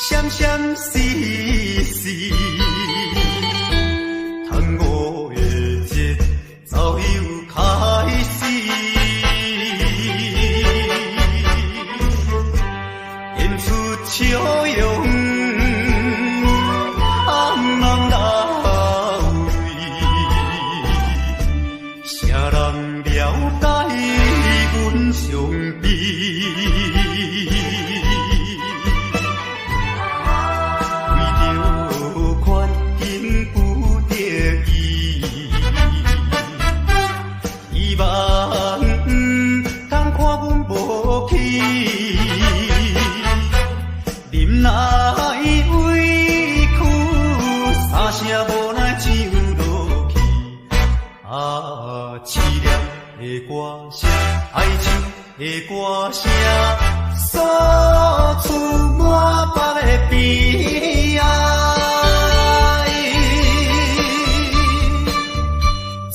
闪闪烁烁，tháng五的节早又开始，演出笑容，红红老泪，啥人了解阮伤悲？忍耐委屈，三声无奈唱落去。凄凉的歌声，哀愁的歌声，诉出满腹的悲哀。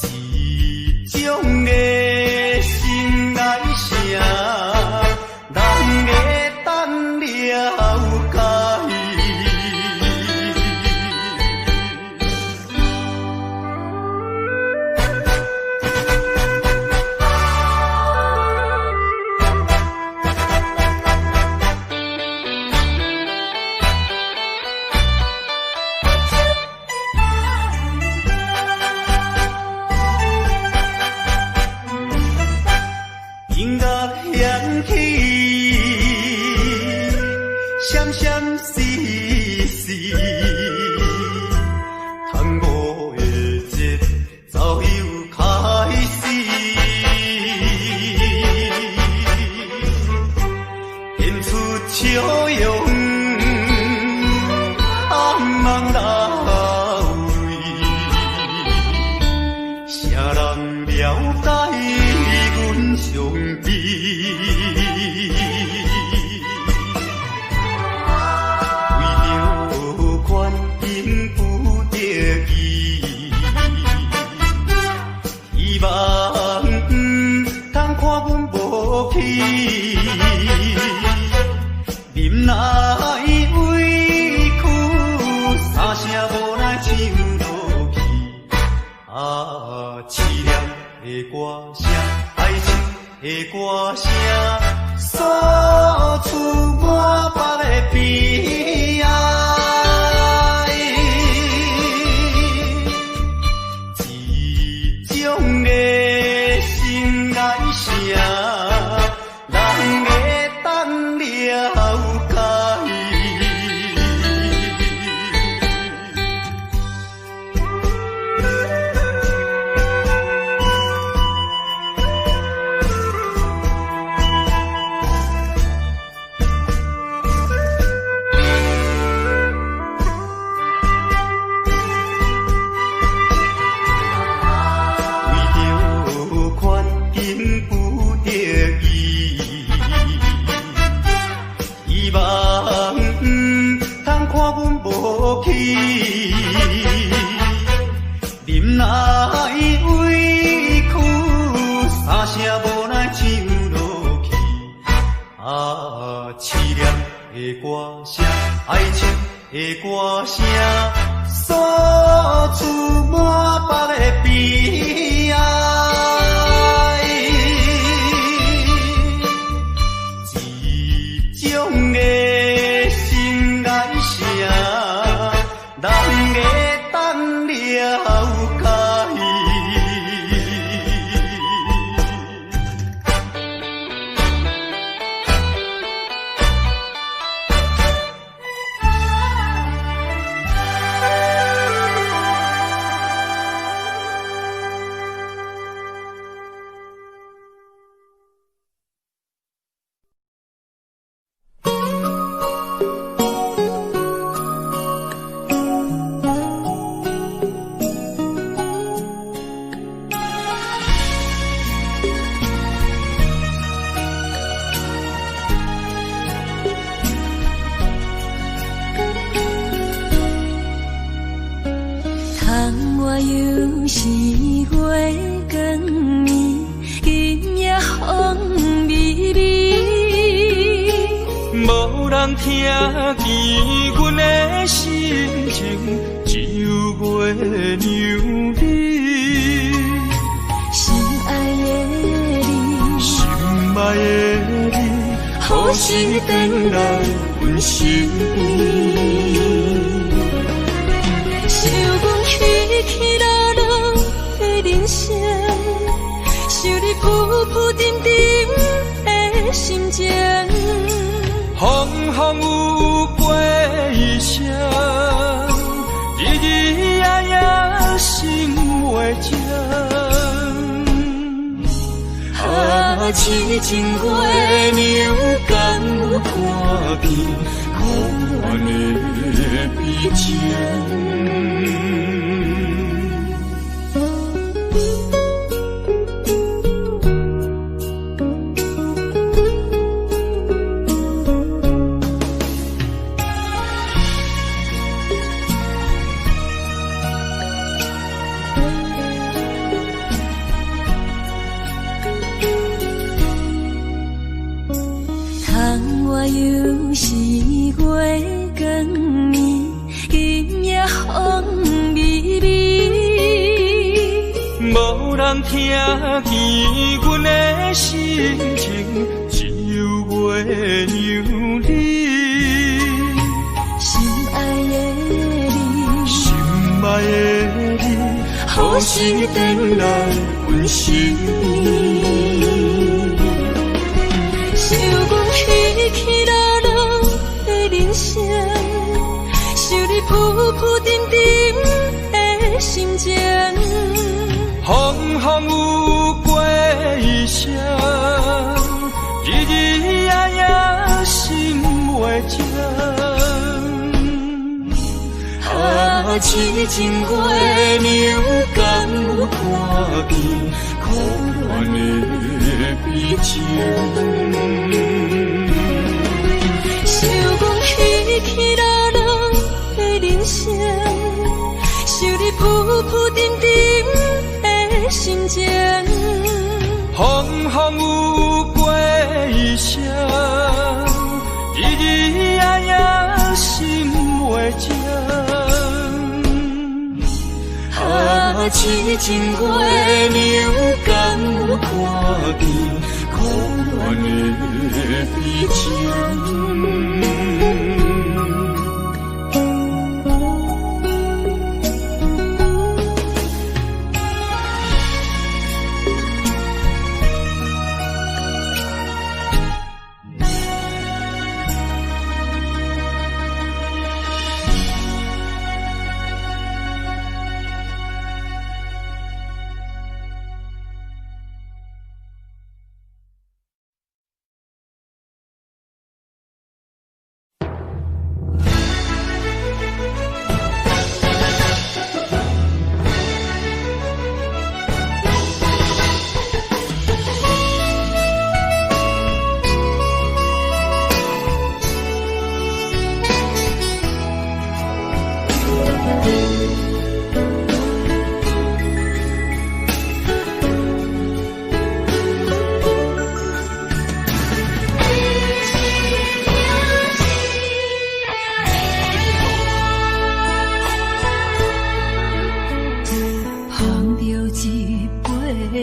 这种的心爱声，人会当了解。音乐响起，闪闪烁烁，tháng五的节早又开始，演出笑容，红红老泪，啥人了解阮伤悲？为着权应不得已，希望通看阮无去，忍耐委屈，三声无奈唱落去。凄凉的歌声，哀愁的歌声，诉出满腹的悲哀。这种的心爱声，人会当了解。希望通看阮无去，忍耐委屈，三声无奈唱落去。凄凉的歌声，哀愁的歌声，诉出满腹的悲哀。这种的心爱声，人会当了解。我又是月光暝，今夜风微微，无人听见心情，只有月娘你。心爱的你，心爱的你，好心转来阮心意。想阮起起落落的人生，想你浮浮沉沉的心情。风风有过一生，日日夜夜心袂静。啊，痴情月娘敢有看见可怜的悲情？又是月光暝，今夜风微微，无人听见阮的心情，只有月娘你。心爱的你，心爱的你，好心转来阮心意。想阮起起落落的人生，想你浮浮沉沉的心情。风风有过一生，日日夜夜心袂静。啊，痴情月娘敢有看见可怜的悲情？想阮起起落落的人生，想你浮浮沉沉的心情。风风有过一生，日日夜夜心袂静。啊，痴情月娘敢有看见可怜的悲情？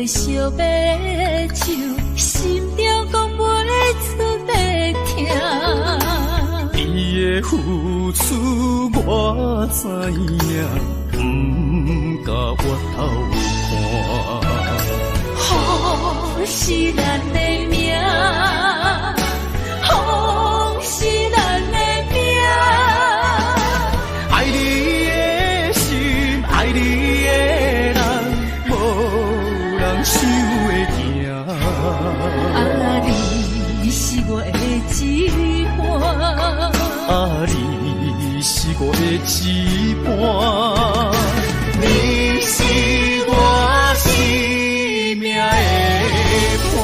烧白酒，心中讲袂出要听。伊的付出我知影，不甲我头看。好是咱的命，好是咱的命。爱你的心，爱你的人，无人想会行。啊，你是我的一半。啊，你是我的一半，你是我生命的伴。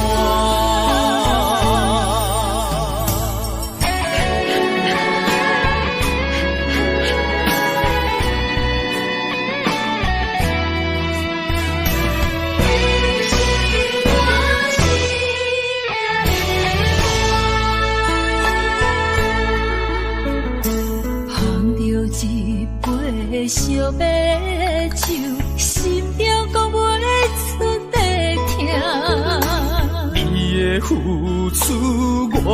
惜要酒，心了讲袂出地听。你的付出我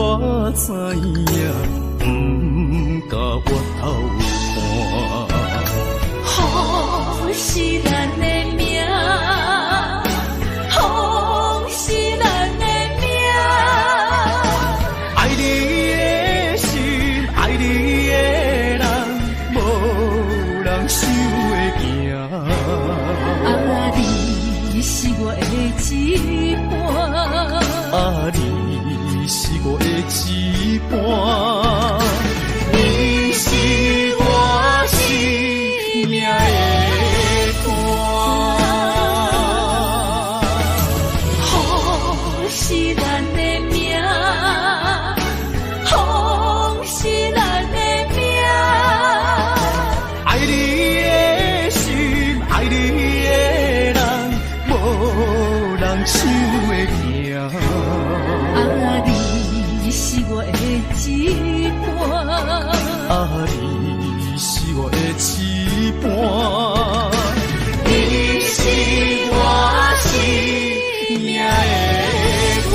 知影，不甲我头看。风是咱的命，风是咱的命。爱你的心，爱你的人，无人想会行。啊，你是我的一半，啊，你是我的一半，你是我生命的歌。风是咱的命，风是咱的命。爱你的心，爱你的人，无人想会行。啊，你是我的一半，啊，你是我的一半，你是我生命的歌。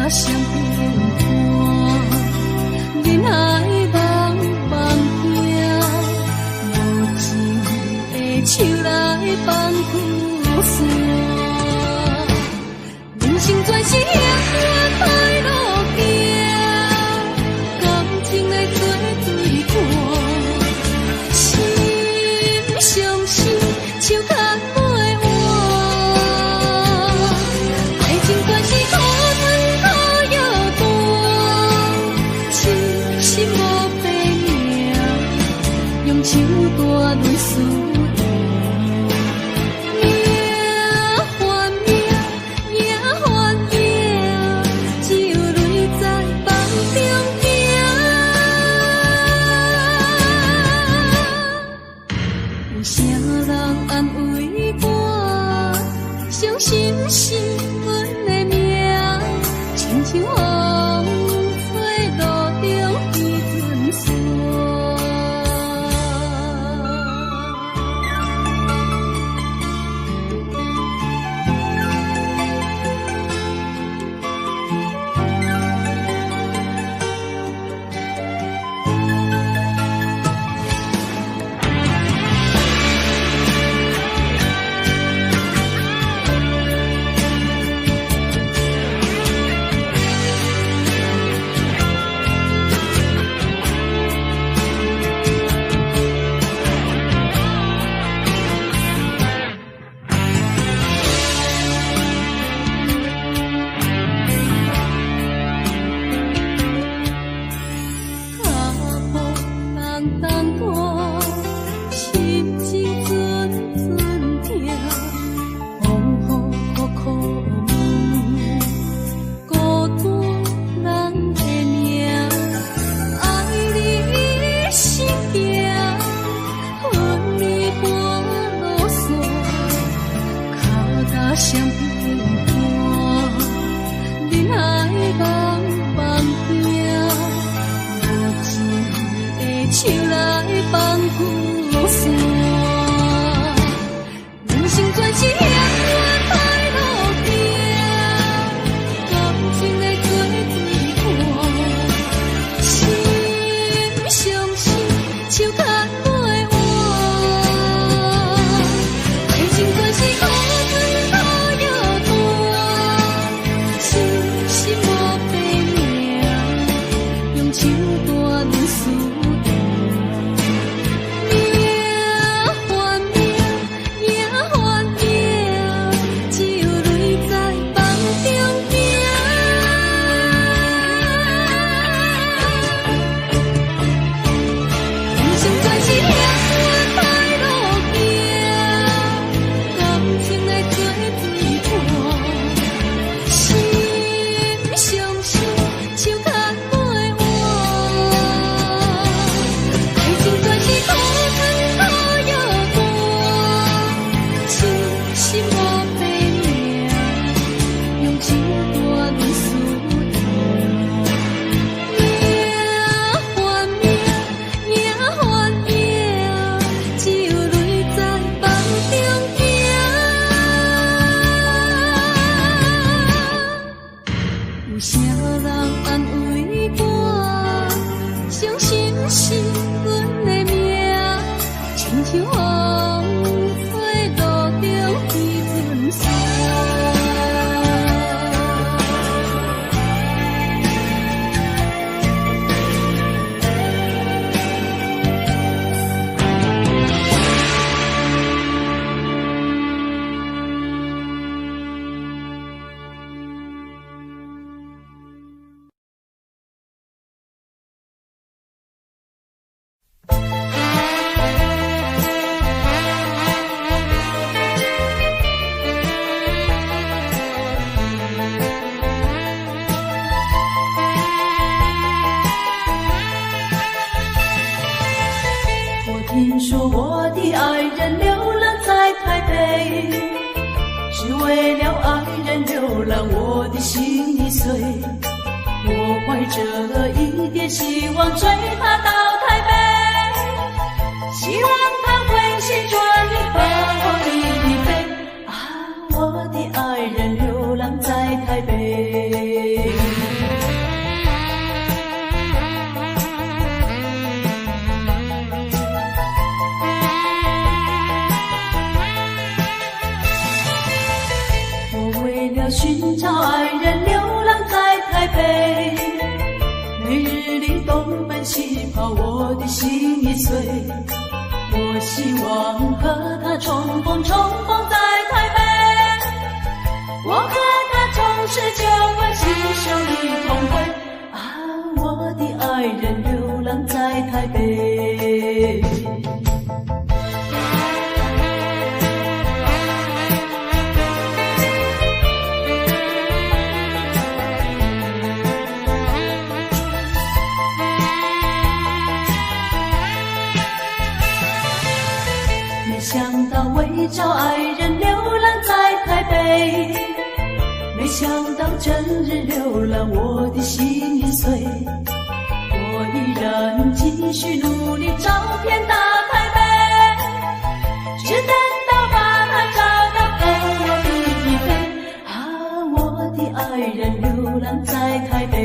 相平淡，人海茫茫行，无情的手来放旧线。人生全是险歹路行，感情来做对看，心相惜，手牵袂换。爱情全是苦长苦又短，痴心无白命，用手大泪思念。心是阮的命，亲像风吹路中一阵线。相平淡，人海茫茫行，无情的手来放旧线。人生全是险歹路行，感情来做对看，心相惜，手牵袂换。爱情全是苦。手大泪思念，命换命，命换命，只有泪在梦中行。人生全是险歹路行，感情来做对看，心相惜，手牵。有啥人安慰我？相信是阮的命，亲像风吹路中一阵线。听说我的爱人流浪在台北，是为了爱人流浪，我的心已碎。我怀着一点希望追他到台北，希望他会旋转把我离飞。啊，我的爱人流浪在台北。每日里东奔西跑，我的心已碎。我希望和他重逢在台北，我和他重拾旧欢，携手一同回。啊，我的爱人流浪在台北。没想到为找爱人流浪在台北，没想到整日流浪我的心已碎。我依然继续努力找遍大台北，只等到把他找到跟我比一飞。啊，我的爱人流浪在台北。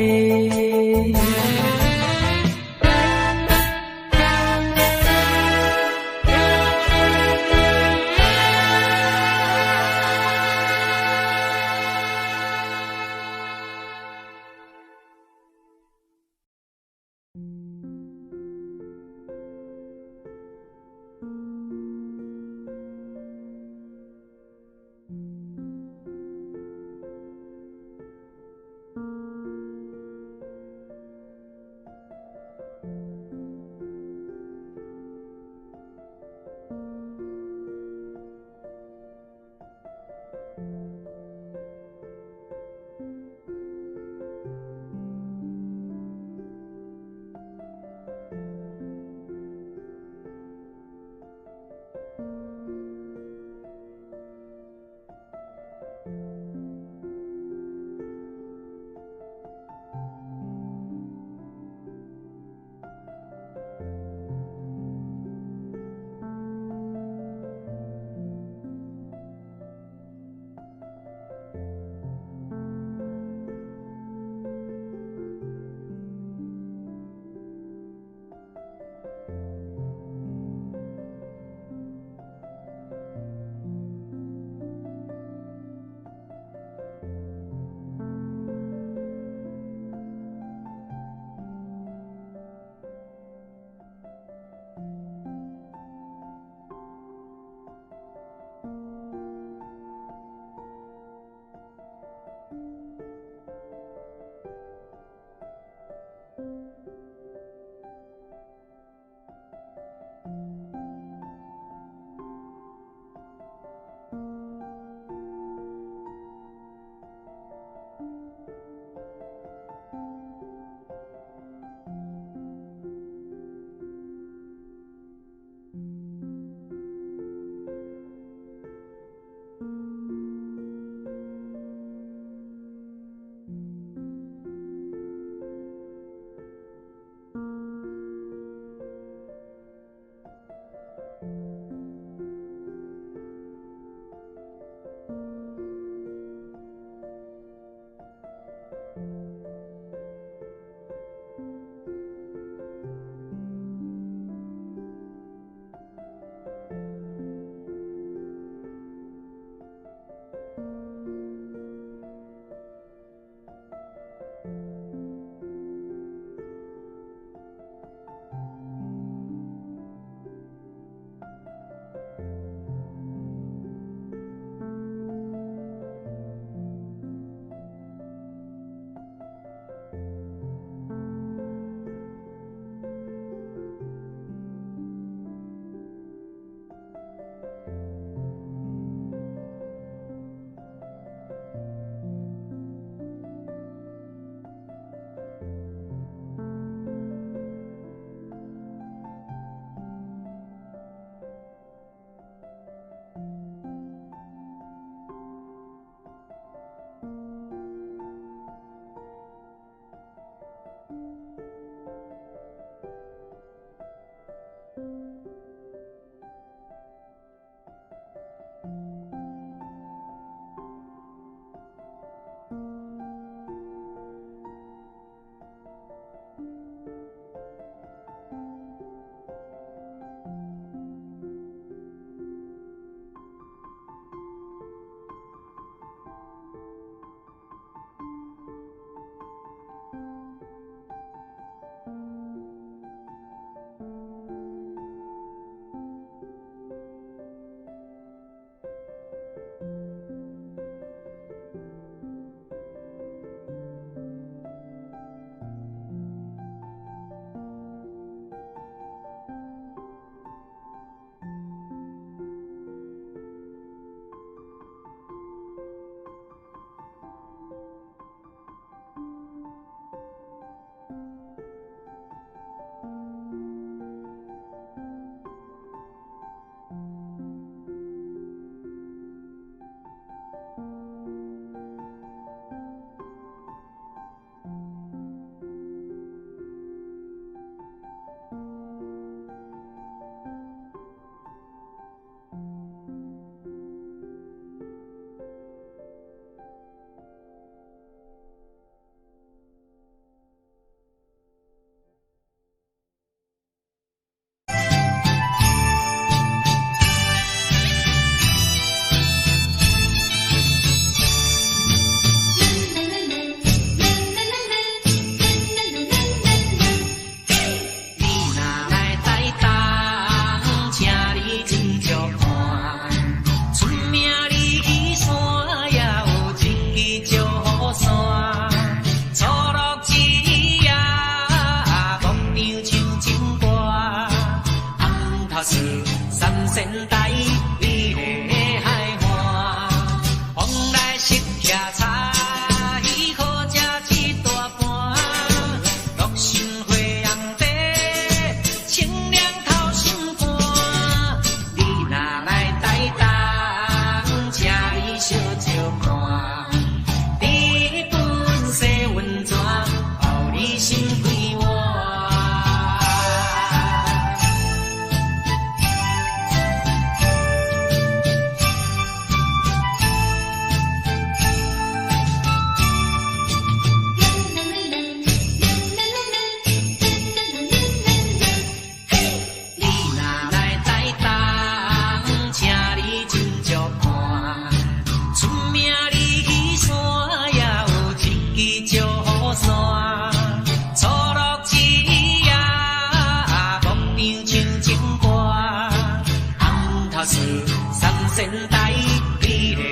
仙台比个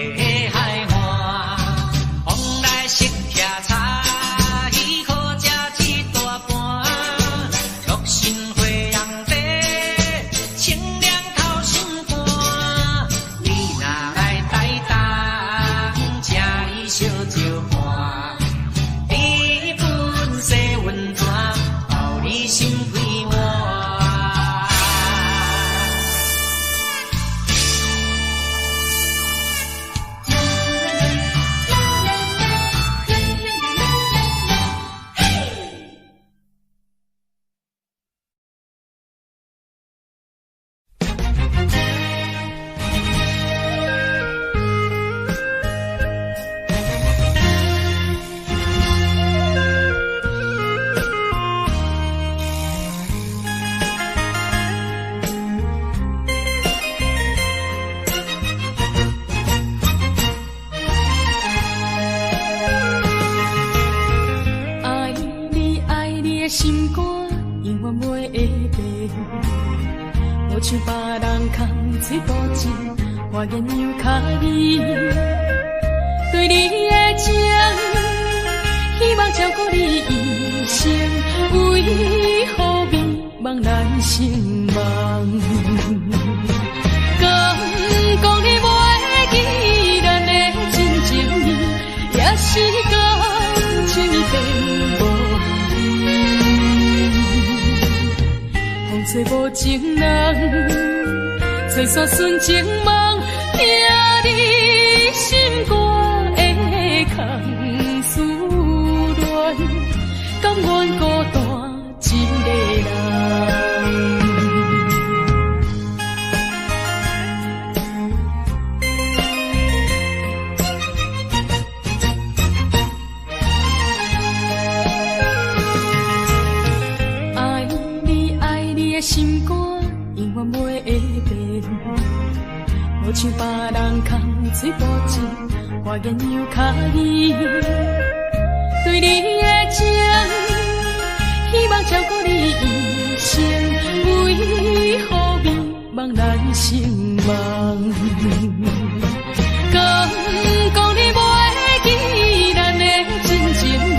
海岸，往来色徛茶，喜好食一大盘，六神花阳茶，清凉透心肝。你若来台东，请伊烧酒盘，一份洗温泉，包你心归换。心肝永远袂会变，无像别人空嘴无钱，我言又卡你。对你的情，希望照顾你一生，为何迷茫难成梦？敢讲你袂记咱的真情意，也是感情变无。风吹无情人，吹煞纯情梦，听你心肝的空思恋，甘愿孤单一个人。心肝永远袂会变，无像别人空嘴无钱，我言又卡你。对你的情，希望照顾你一生，为何迷茫难成梦？敢讲你袂记咱的真情意，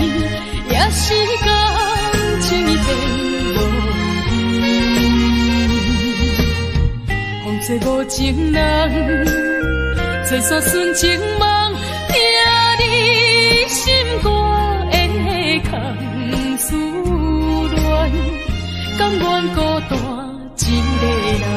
也是感情变。吹无情人，吹煞纯情梦，听你心肝的空思恋，甘愿孤单一个人。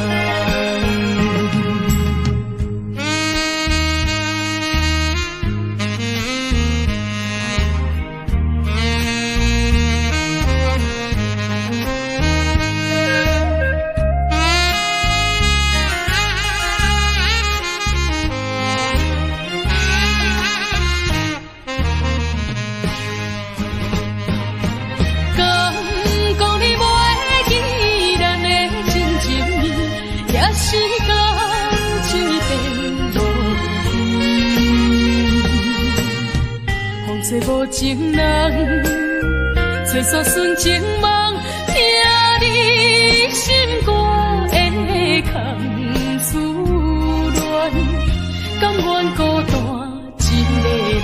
吹无情人，吹煞纯情梦，听你心肝的空思恋，甘愿孤单一个人。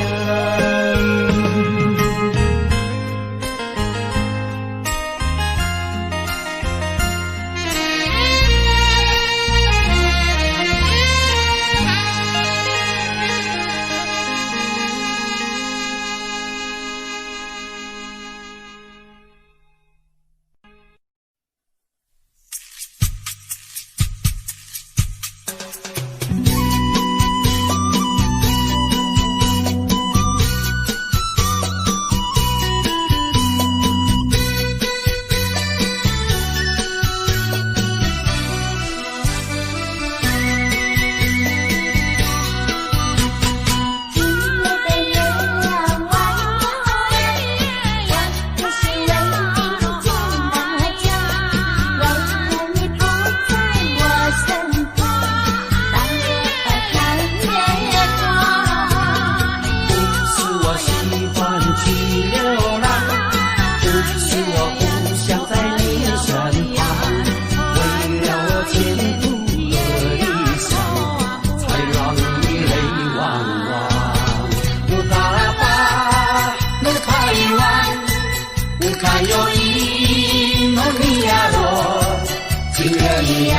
你呀，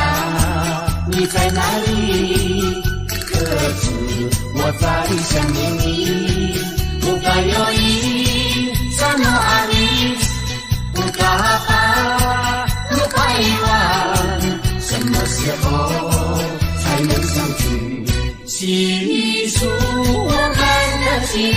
你在哪里？可知我在想念你？不该有一萨诺阿里，不该把路开完，什么时候才能相聚？细数我们的记忆。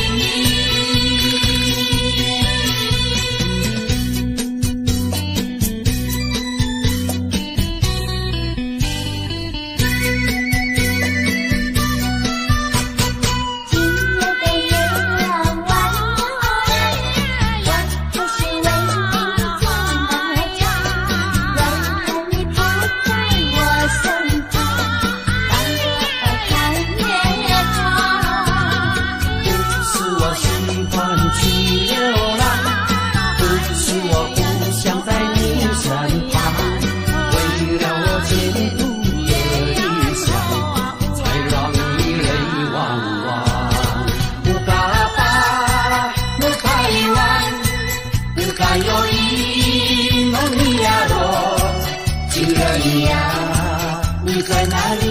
你在哪里？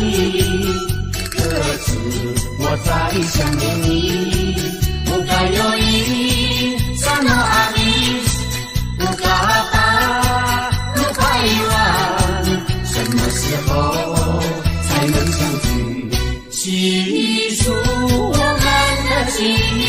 可知我在想念你？不该有一萨诺阿里，不该把路开完，什么时候才能相聚？细数我们的记忆。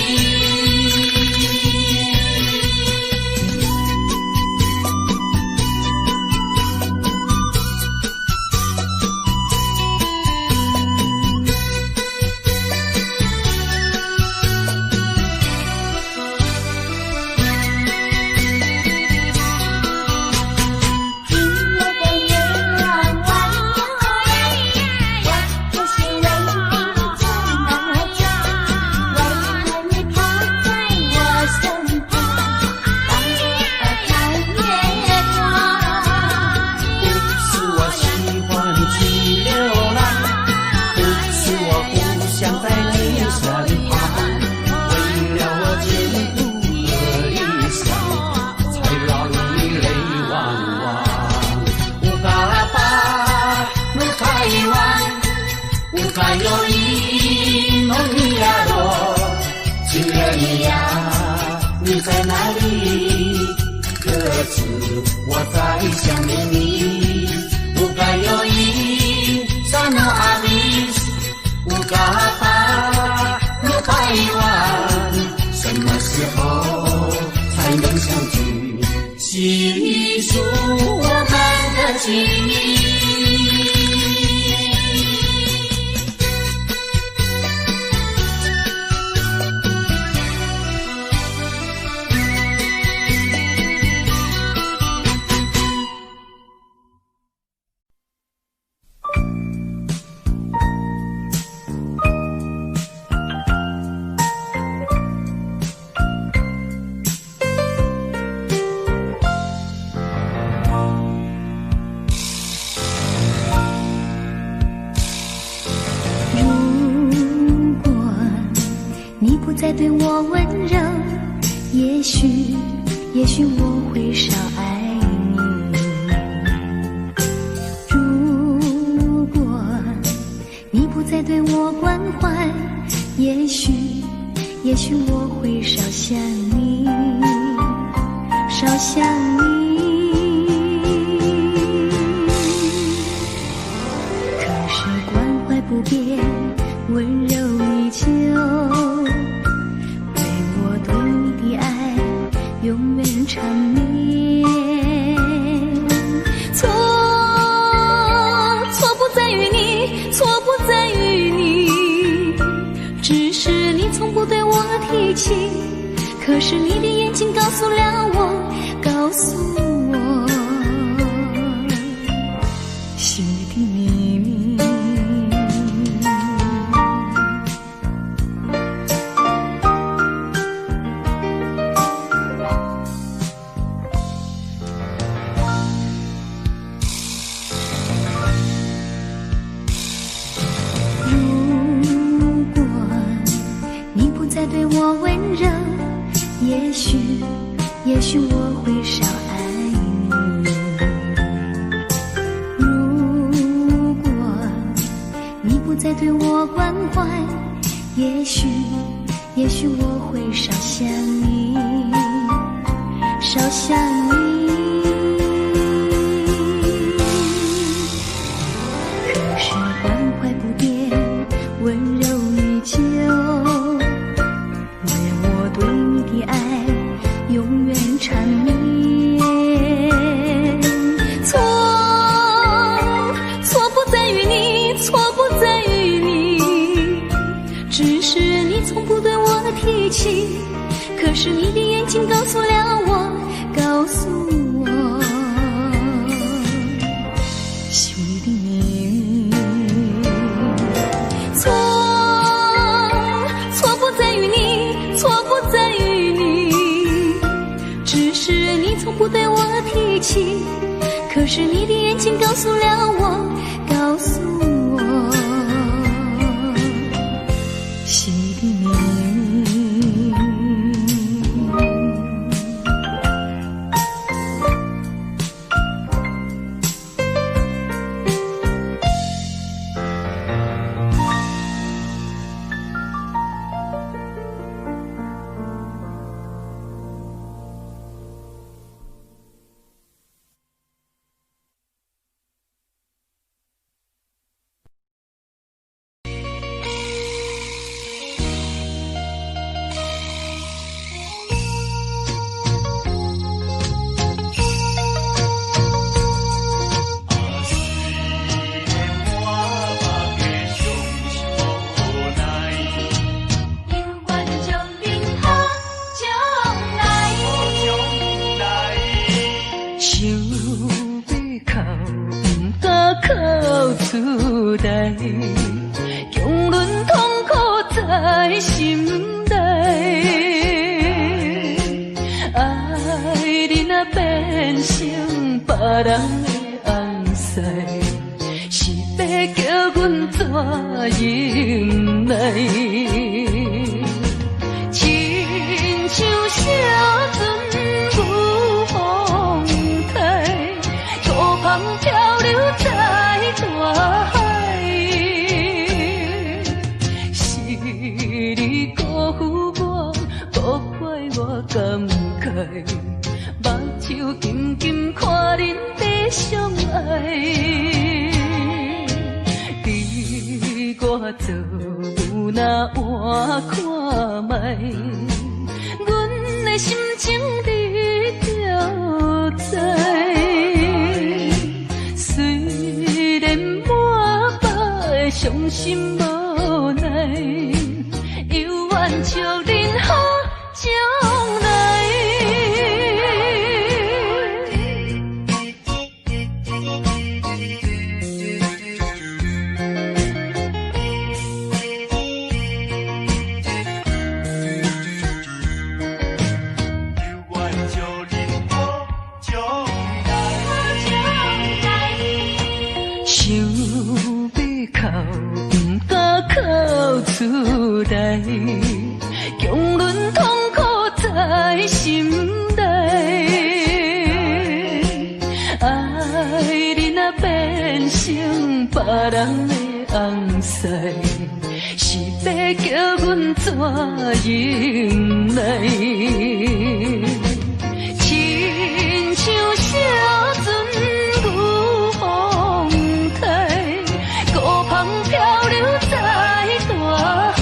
你在哪里？可知我在想念你？不该有一萨诺阿里，不该把路开完，什么时候才能相聚？细数我们的记忆。再对我温柔，也许我会少爱你。如果你不再对我关怀，也许我会少想你，少想你。可是关怀不变，温柔依旧，永远缠绵。错不在于你，错不在于你，只是你从不对我提起。可是你的眼睛告诉了我，告诉我心里的秘密。对我温柔，也许我会少爱你。如不再对我关怀，也许我会少想你，少想你。可是关怀不变，温柔依旧，为我对你的爱永远缠绵。错不在于你，错不在于你，只是你从不对我提起。可是你的眼睛告诉了我，告诉我心里的秘密。错不在于你，错不在于你，只是你从不对我提起。可是你的眼睛告诉了我，告诉我心里的秘密。强忍痛苦在心内，爱你若变成别人的红婿，是要叫阮怎忍耐？亲像小船有风台，左旁漂流在大海。你辜负我，无怪我感慨，目睭紧紧看恁在相爱。你我做有那换看卖，阮的心情你就知。虽然满腹伤心无奈，犹原祝恁好将来。想要哭，不敢哭出来，强忍痛苦在心内。爱你若变成别人的红婿，是要叫阮怎忍耐？亲像小船有风台，孤旁漂流在大海。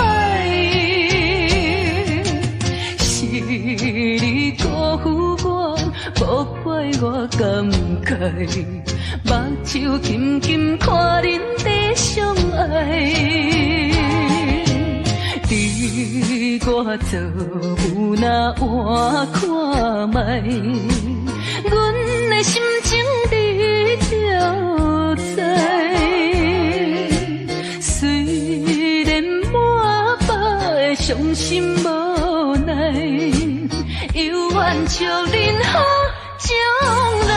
是你辜负我，无怪我感慨，目睭紧紧看恁在相爱。你我做有那换看卖，阮的心情你就知。虽然满腹伤心无奈，犹原祝恁好将来。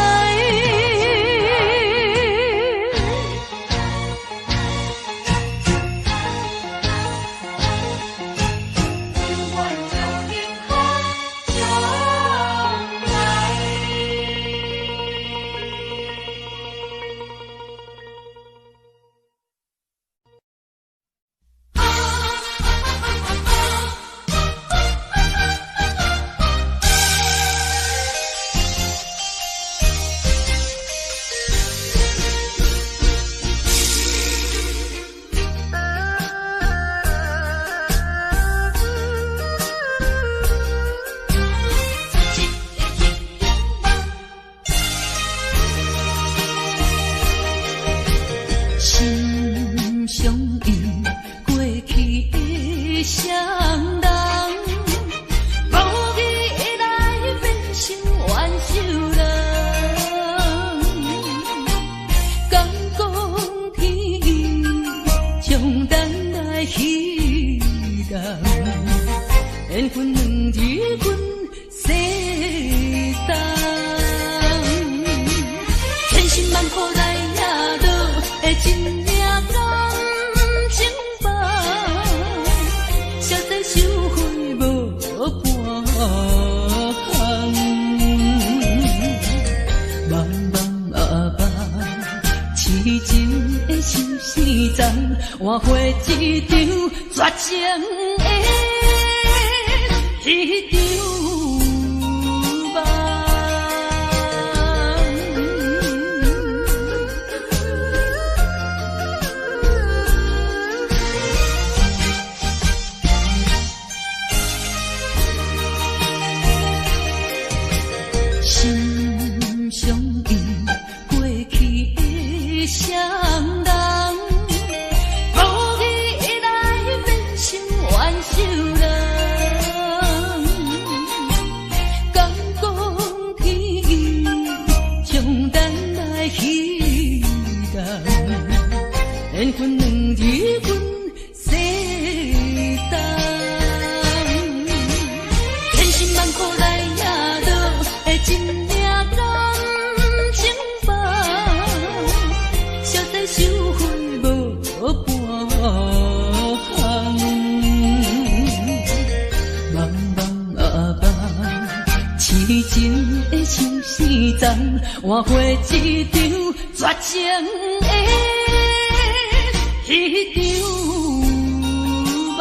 换回一场绝情的迄场梦。心相依，过去的双人，无意来变成冤仇人。敢讲天意，将咱来彼人，缘分两字阮世当，千辛万苦来也落。真命甘情梦，实在收回无半项。茫茫啊茫，痴情的像是丛，换回一场绝情的迄场梦。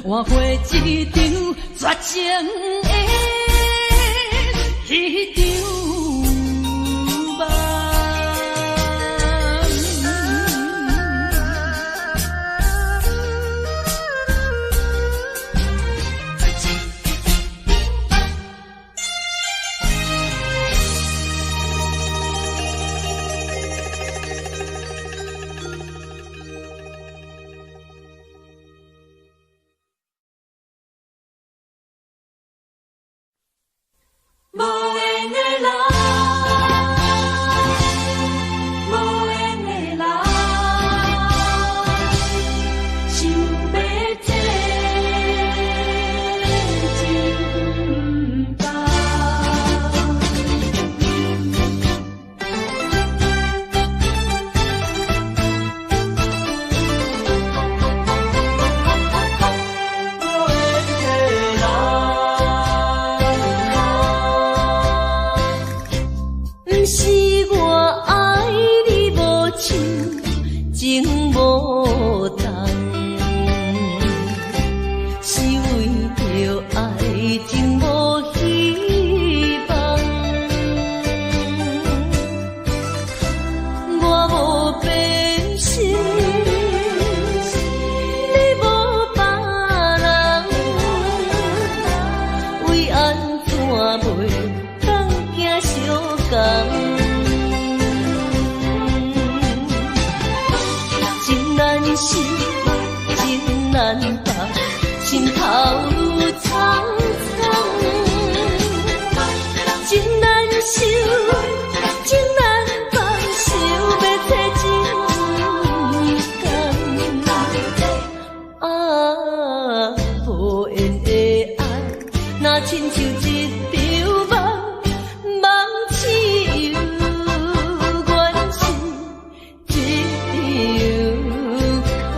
换回一场绝情的迄场梦。无缘的人，无缘的人，想要这真棒。不是我爱你无像情无重，是为着爱情无希望。我无变心，你无别人，为安怎袂当行相共？情难舍，情难放，心头愈苍苍。情难收，情难放，想要找情感。啊，无缘的爱，若亲像一场梦，梦似有缘是一场空。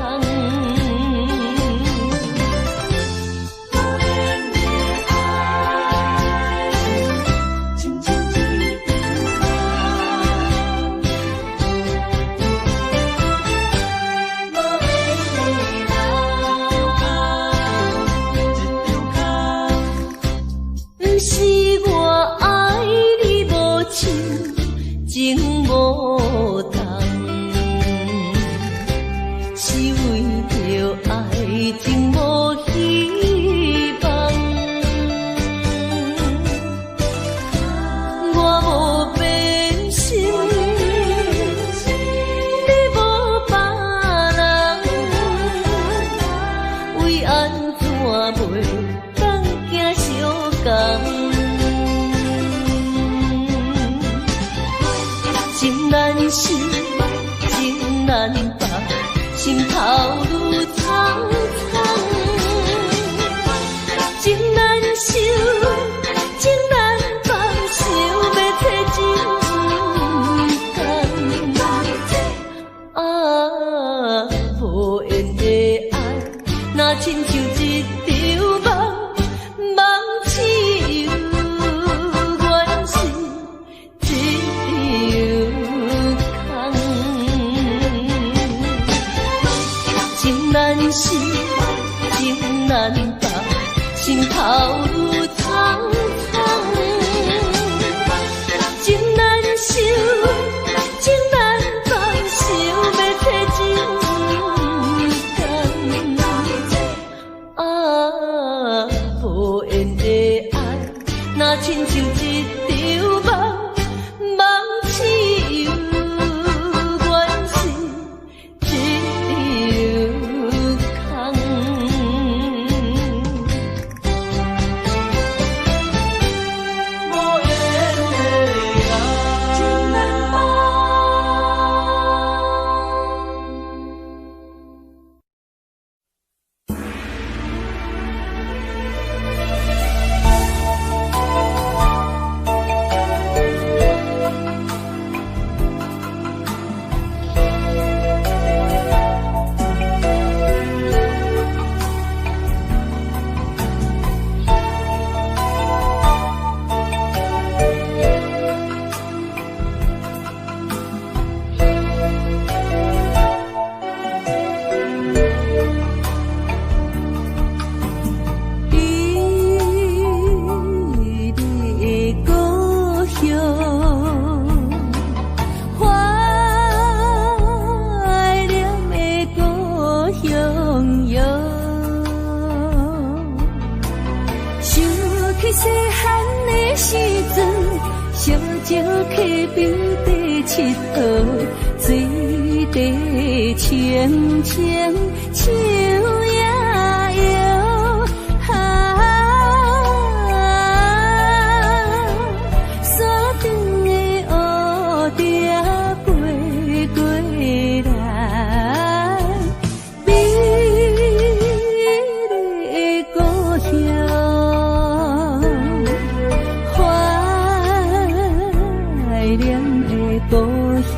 无缘的爱，亲像一场梦，无缘的人，一场空。不是。是情难放，心头愈苍苍。情难收，情难放，想要找情工。啊，无缘的爱，若亲像一场梦，梦似有缘是只有空。情难收，情难放，心头愈苍苍。情难收，情难放，想要找情工。啊，无缘的爱，若亲像一场梦，梦似有缘是只有空。无缘的爱，情难放。清清秋也摇，山顶的乌蝶飞过来，美丽的故乡，怀念的故乡。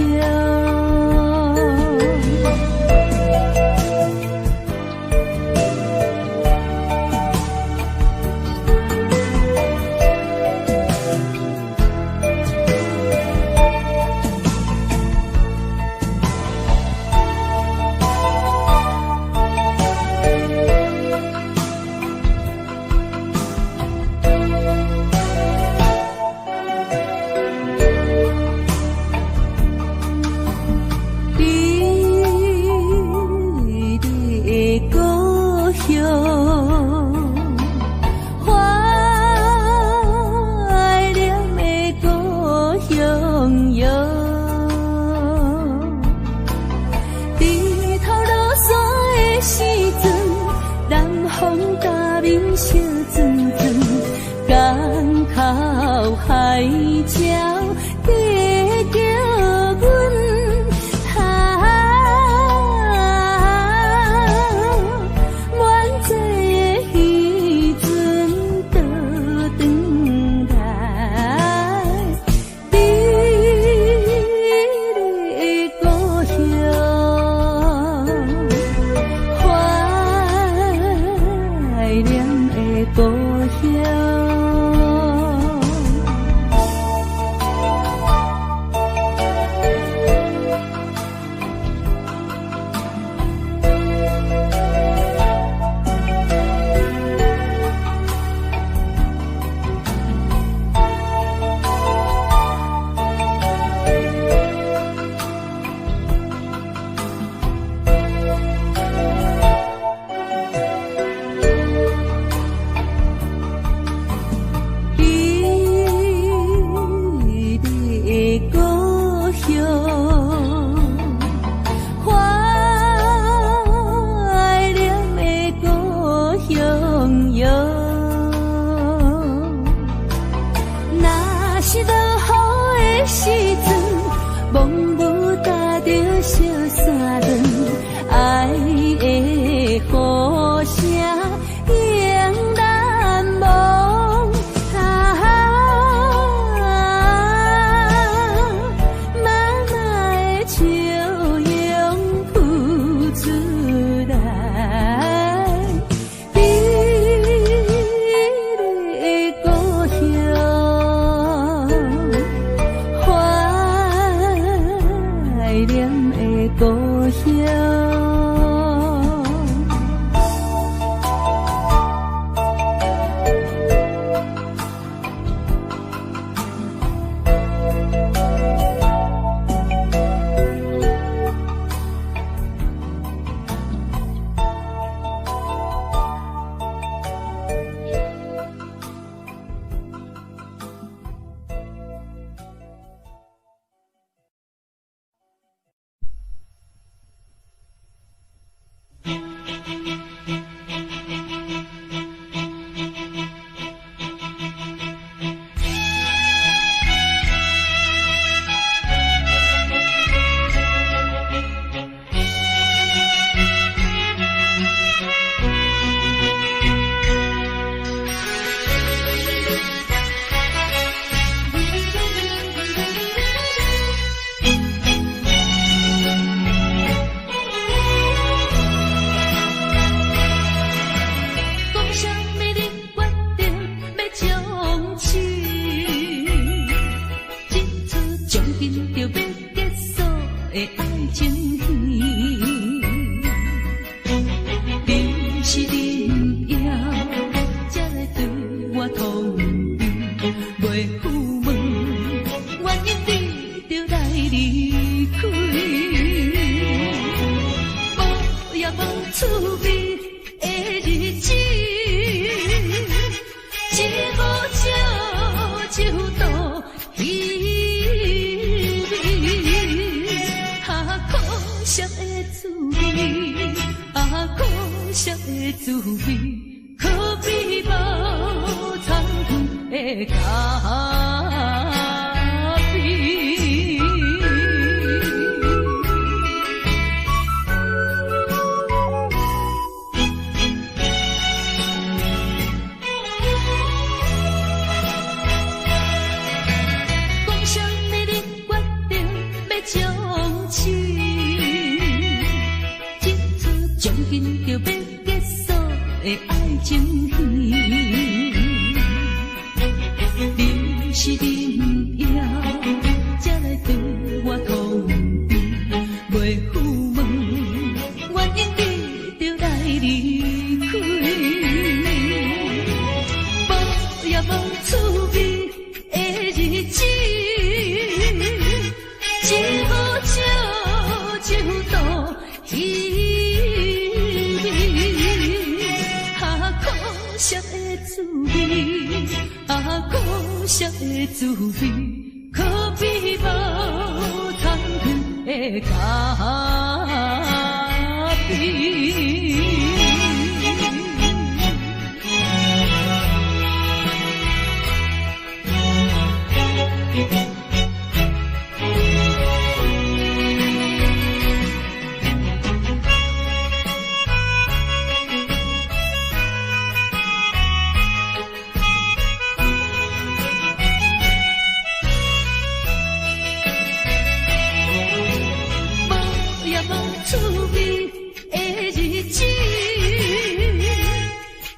海鸟在叫阮，满载的渔船倒转来，美丽的故乡，怀念的故乡。情，一出将近就要结束的爱情戏，你是恁要才来对我痛悲，袂赴问原因你就来离开，无也无趣味的日子。一壶酒就度稀微，可惜的滋味，可惜的滋味，可比无参远的咖啡。将情，一出将近就要结束的爱情戏，你是恁要才来对我痛悲，袂赴问原因你就来离开，无也无趣味的日子。一壶酒就度稀微，可惜的滋味，可惜的滋味，可比无参远的咖啡。趣味的日子，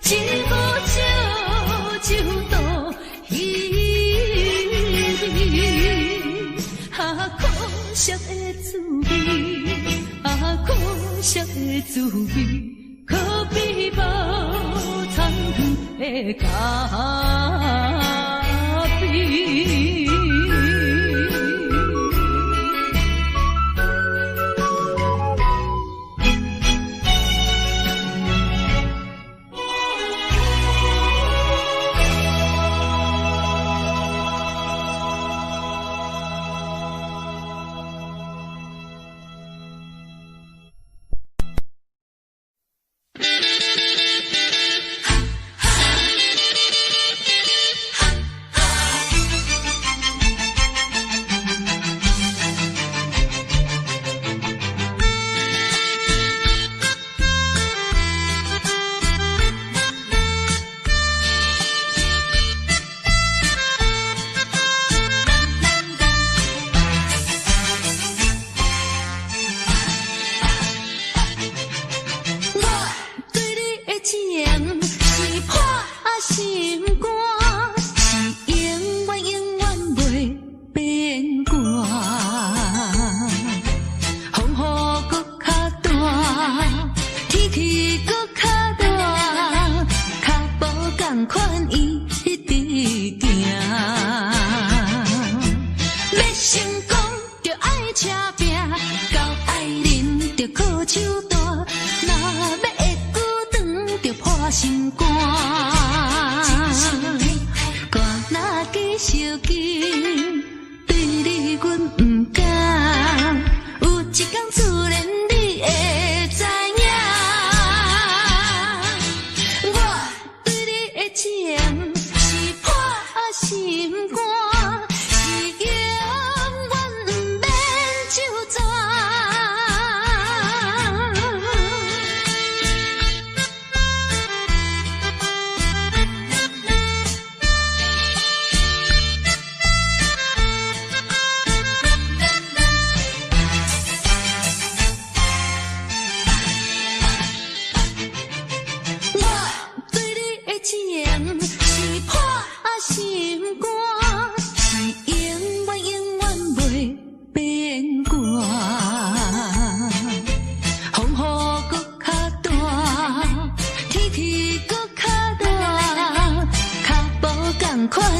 一壶酒就度稀微，可惜的滋味，可惜的滋味，可比无参远的咖啡。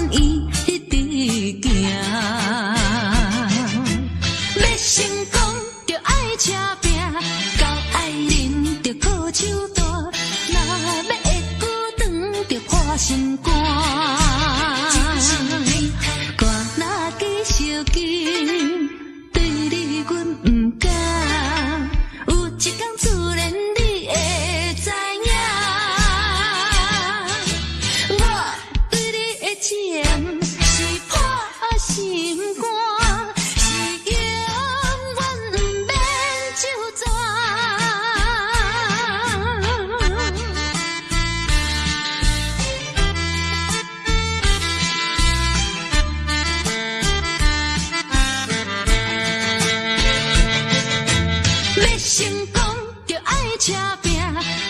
愿意一直行。要成功就爱吃拼，到爱人就靠手大，若要会久长就破心肝。歌若继续紧，对你阮不敢，有一天自然你会知影。我对你的情是破心肝，是永远不免就全。要成功就爱吃拼，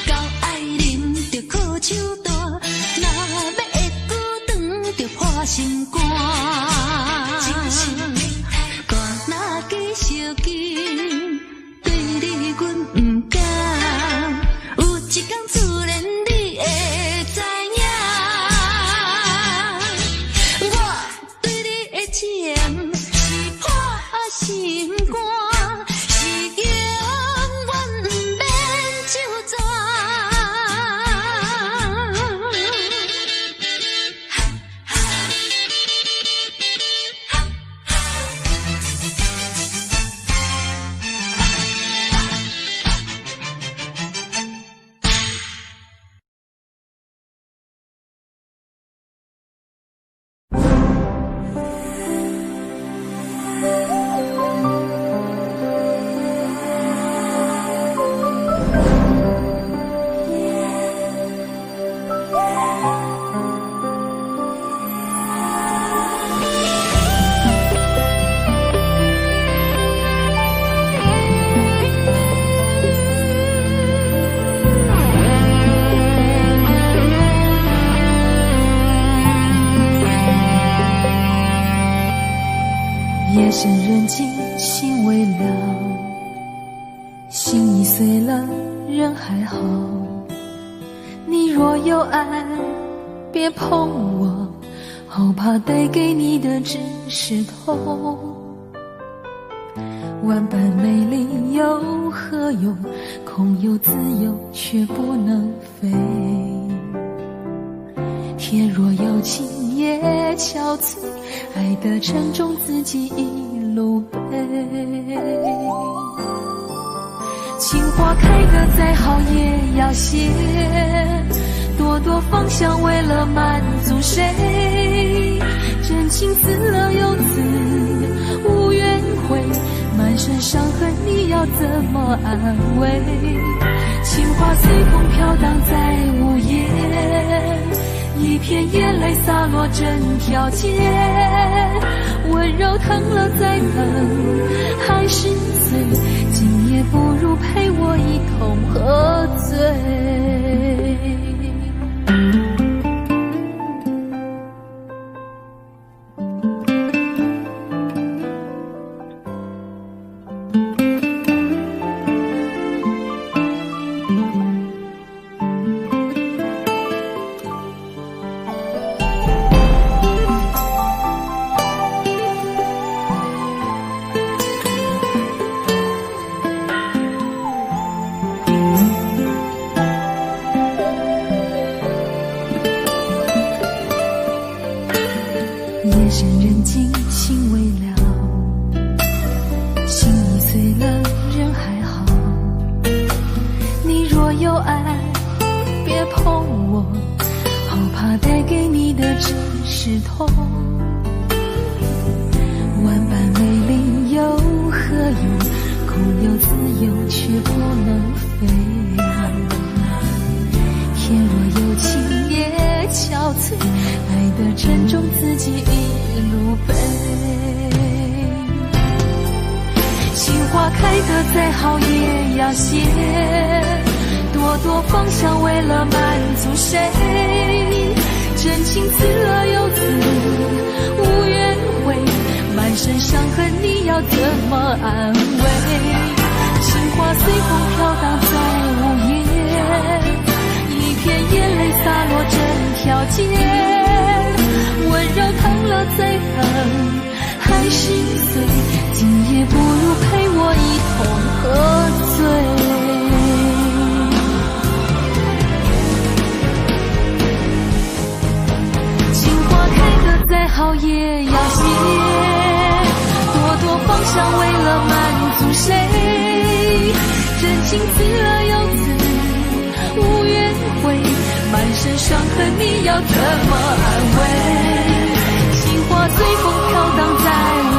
到爱人就靠手大，若要会久长就破心肝。歌若继续紧，对你阮不敢，有一天自然你会知影。我对你的情是破心肝，是永远不免就全。夜深人静，心微凉，心已碎了，人还好。你若有爱，别碰我，好怕带给你的只是痛。万般美丽有何用？空有自由，却不能飞。天若有情也憔悴，爱的沉重自己一路背。情花开得再好也要谢，朵朵芳香为了满足谁？真情死了又死，无怨悔，满身伤痕你要怎么安慰？情花随风飘荡在午夜，一片眼泪洒落整条街，温柔疼了再疼，还是醉，今夜不如陪我一同喝醉。夜深人静，心微凉，心已碎了，人还好。你若有爱，别碰我，好怕带给你的只是痛。万般美丽有何用？空有自由，却不能飞。天若有情也憔悴，爱的沉重自己一路背。情花开得再好也要谢，朵朵芳香为了满足谁？真情死了又死，无怨悔，满身伤痕你要怎么安慰？情花随风飘荡在午夜，一片眼泪洒落整条街，温柔心自了又自，无怨悔，满身伤痕你要怎么安慰？心花随风飘荡在午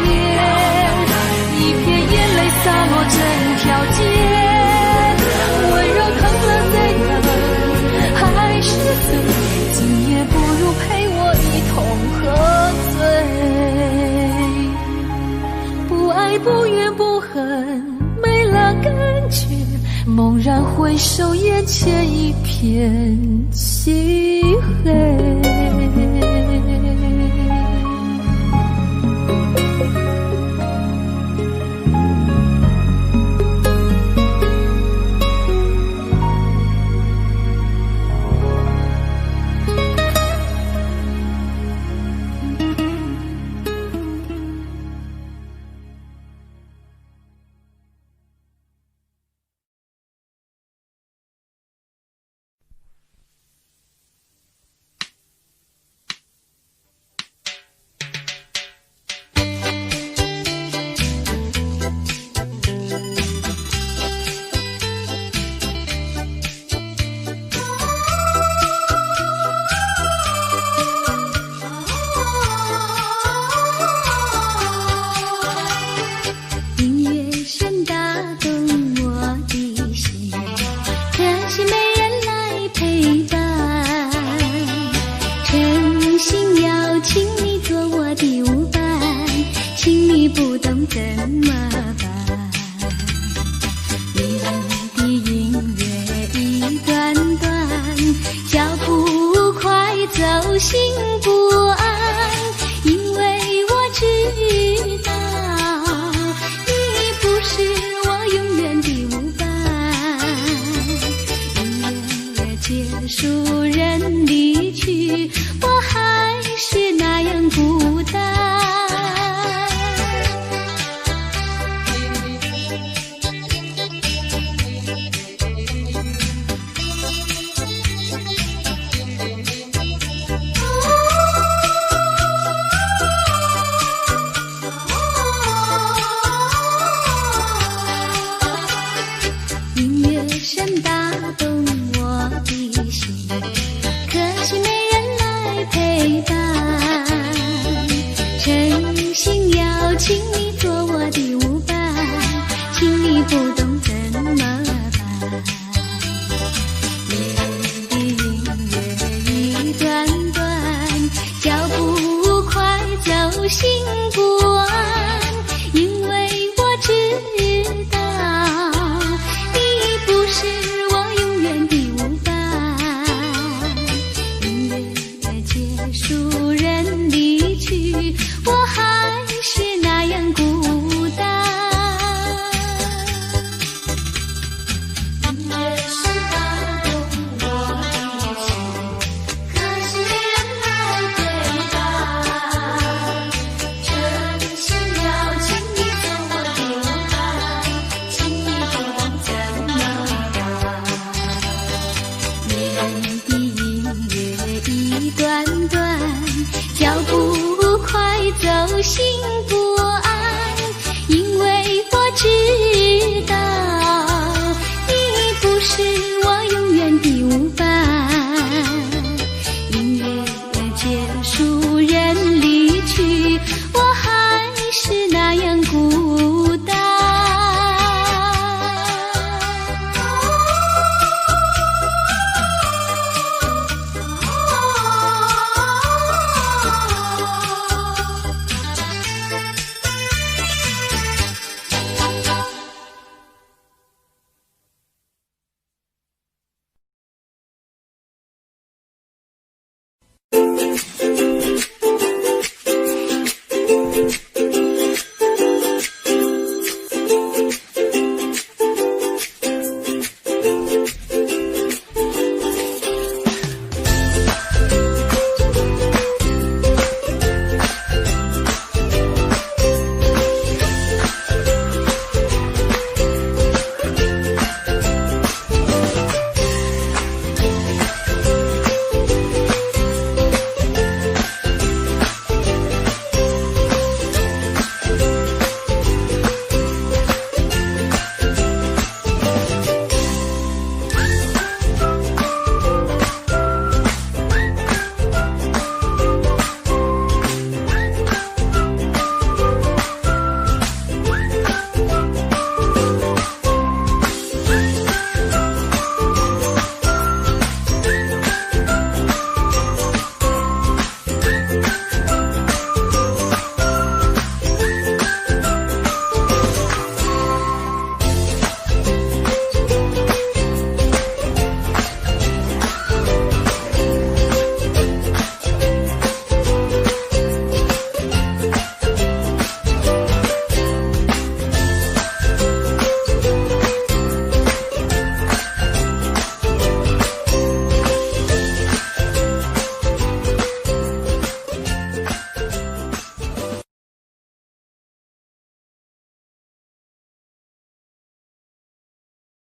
夜，一片眼泪洒落整条街，温柔疼了再疼，还是醉，今夜不如陪我一同喝醉。不爱不怨不恨，没了感觉，猛然回首，眼前一片漆黑。脚步快走，心不